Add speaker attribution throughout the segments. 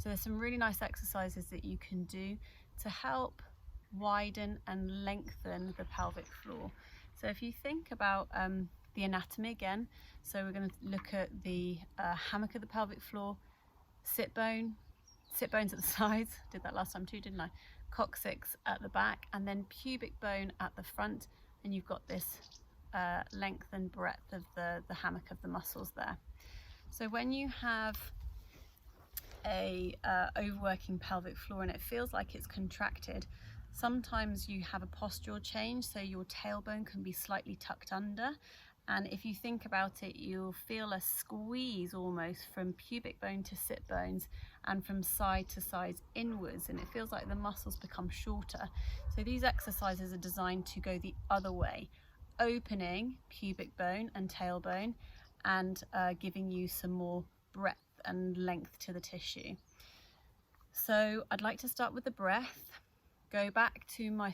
Speaker 1: So there's some really nice exercises that you can do to help widen and lengthen the pelvic floor. So if you think about the anatomy again, so we're going to look at the hammock of the pelvic floor, sit bones at the sides, did that last time too, didn't I? Coccyx at the back, and then pubic bone at the front, and you've got this length and breadth of the hammock of the muscles there. So when you have a overworking pelvic floor and it feels like it's contracted, sometimes you have a postural change, so your tailbone can be slightly tucked under, and if you think about it, you'll feel a squeeze almost from pubic bone to sit bones and from side to side inwards, and it feels like the muscles become shorter. So these exercises are designed to go the other way, opening pubic bone and tailbone and giving you some more breadth and length to the tissue. So I'd like to start with the breath. Go back to my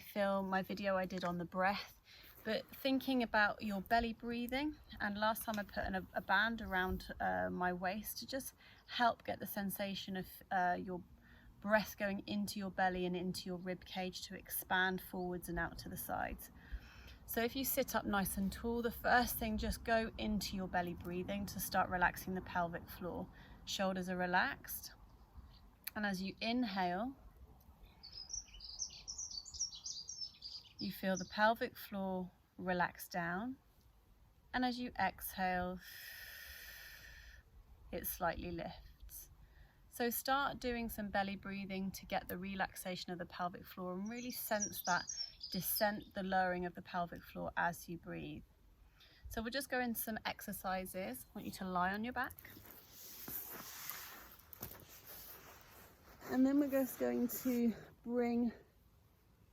Speaker 1: video I did on the breath, but thinking about your belly breathing, and last time I put a band around my waist to just help get the sensation of your breath going into your belly and into your rib cage to expand forwards and out to the sides. So if you sit up nice and tall, the first thing, just go into your belly breathing to start relaxing the pelvic floor. Shoulders are relaxed, and as you inhale, you feel the pelvic floor relax down, and as you exhale, it slightly lifts. So start doing some belly breathing to get the relaxation of the pelvic floor and really sense that descent, the lowering of the pelvic floor as you breathe. So we'll just go into some exercises. I want you to lie on your back. And then we're just going to bring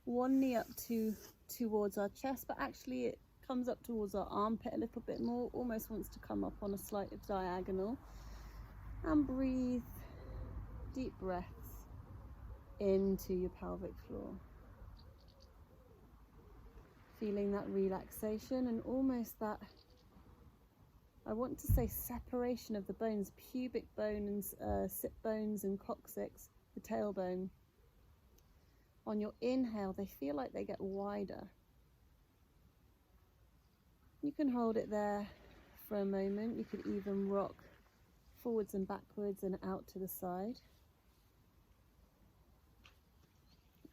Speaker 1: one knee up towards our chest, but actually it comes up towards our armpit a little bit more, almost wants to come up on a slight diagonal. And breathe deep breaths into your pelvic floor. Feeling that relaxation and almost that, I want to say, separation of the bones, pubic bone and sit bones and coccyx, the tailbone. On your inhale, they feel like they get wider. You can hold it there for a moment. You could even rock forwards and backwards and out to the side.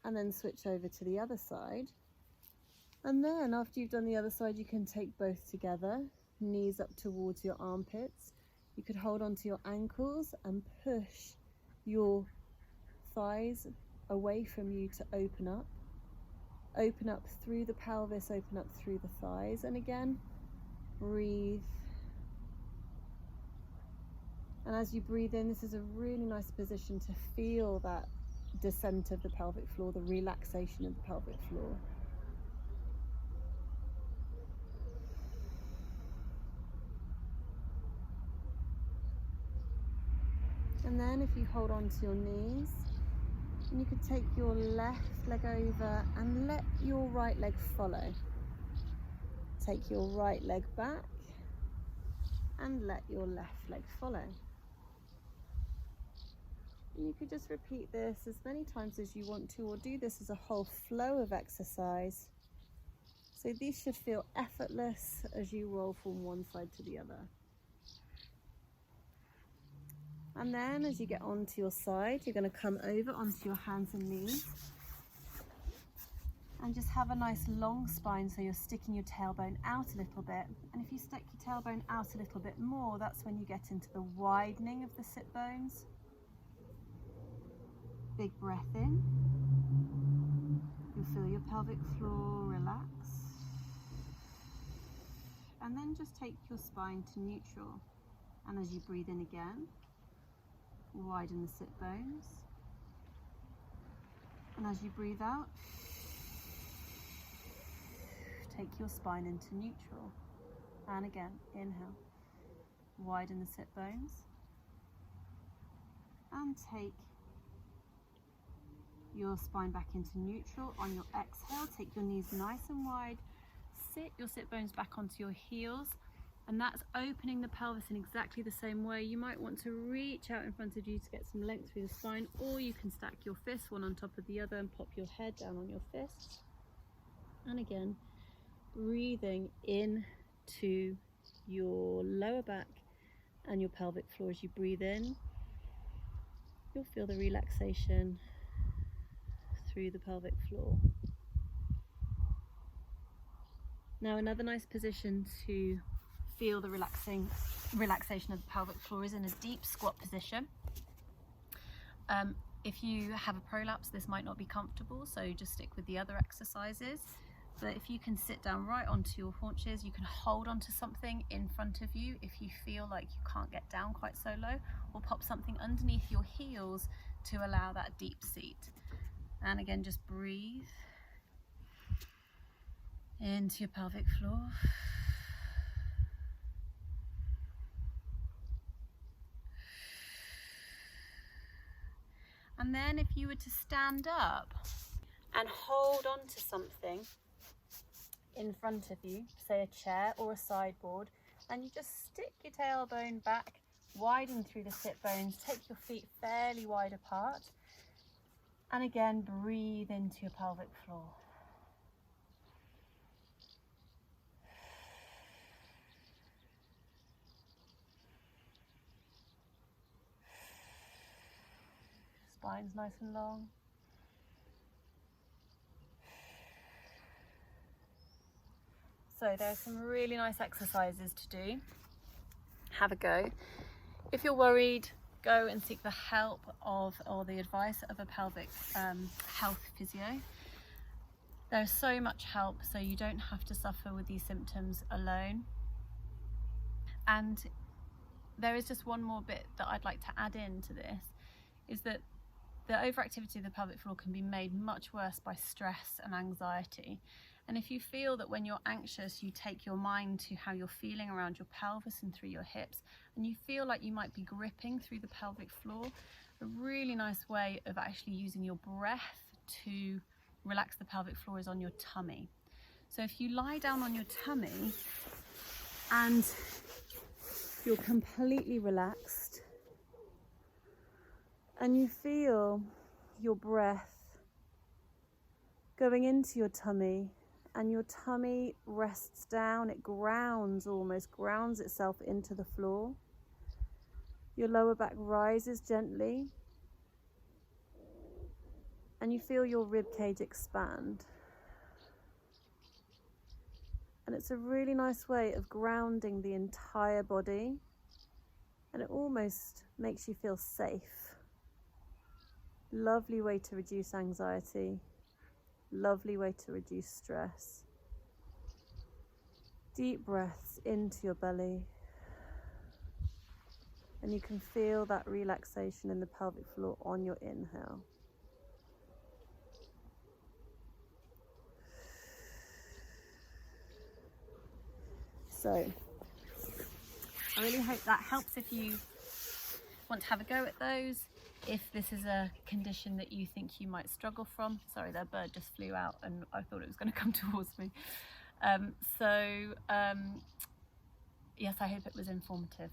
Speaker 1: And then switch over to the other side. And then after you've done the other side, you can take both together, knees up towards your armpits. You could hold onto your ankles and push your thighs away from you to open up. Open up through the pelvis, open up through the thighs, and again, breathe. And as you breathe in, this is a really nice position to feel that descent of the pelvic floor, the relaxation of the pelvic floor. And then if you hold on to your knees, and you could take your left leg over and let your right leg follow. Take your right leg back and let your left leg follow. And you could just repeat this as many times as you want to, or do this as a whole flow of exercise. So these should feel effortless as you roll from one side to the other. And then as you get onto your side, you're going to come over onto your hands and knees and just have a nice long spine, so you're sticking your tailbone out a little bit. And if you stick your tailbone out a little bit more, that's when you get into the widening of the sit bones. Big breath in. You'll feel your pelvic floor relax. And then just take your spine to neutral. And as you breathe in again, widen the sit bones, and as you breathe out, take your spine into neutral, and again, inhale, widen the sit bones, and take your spine back into neutral. On your exhale, take your knees nice and wide, sit your sit bones back onto your heels, And that's opening the pelvis in exactly the same way. You might want to reach out in front of you to get some length through the spine, or you can stack your fists one on top of the other and pop your head down on your fists. And again, breathing into your lower back and your pelvic floor. As you breathe in, you'll feel the relaxation through the pelvic floor. Now, another nice position to feel the relaxation of the pelvic floor is in a deep squat position. If you have a prolapse, this might not be comfortable, so just stick with the other exercises. But if you can sit down right onto your haunches, you can hold onto something in front of you if you feel like you can't get down quite so low, or pop something underneath your heels to allow that deep seat. And again, just breathe into your pelvic floor. And then if you were to stand up and hold on to something in front of you, say a chair or a sideboard, and you just stick your tailbone back, widen through the sit bones, take your feet fairly wide apart, and again breathe into your pelvic floor. Spine's nice and long. So there are some really nice exercises to do. Have a go. If you're worried, go and seek the help of, or the advice of, a pelvic health physio. There's so much help, so you don't have to suffer with these symptoms alone. And there is just one more bit that I'd like to add into this, is that the overactivity of the pelvic floor can be made much worse by stress and anxiety. And if you feel that when you're anxious, you take your mind to how you're feeling around your pelvis and through your hips, and you feel like you might be gripping through the pelvic floor, a really nice way of actually using your breath to relax the pelvic floor is on your tummy. So if you lie down on your tummy and you're completely relaxed, and you feel your breath going into your tummy, and your tummy rests down, it almost grounds itself into the floor. Your lower back rises gently, and you feel your rib cage expand. And it's a really nice way of grounding the entire body, and it almost makes you feel safe. Lovely way to reduce anxiety. Lovely way to reduce stress. Deep breaths into your belly, and you can feel that relaxation in the pelvic floor on your inhale. So I really hope that helps if you want to have a go at those. If this is a condition that you think you might struggle from. Sorry, that bird just flew out and I thought it was going to come towards me. Yes, I hope it was informative.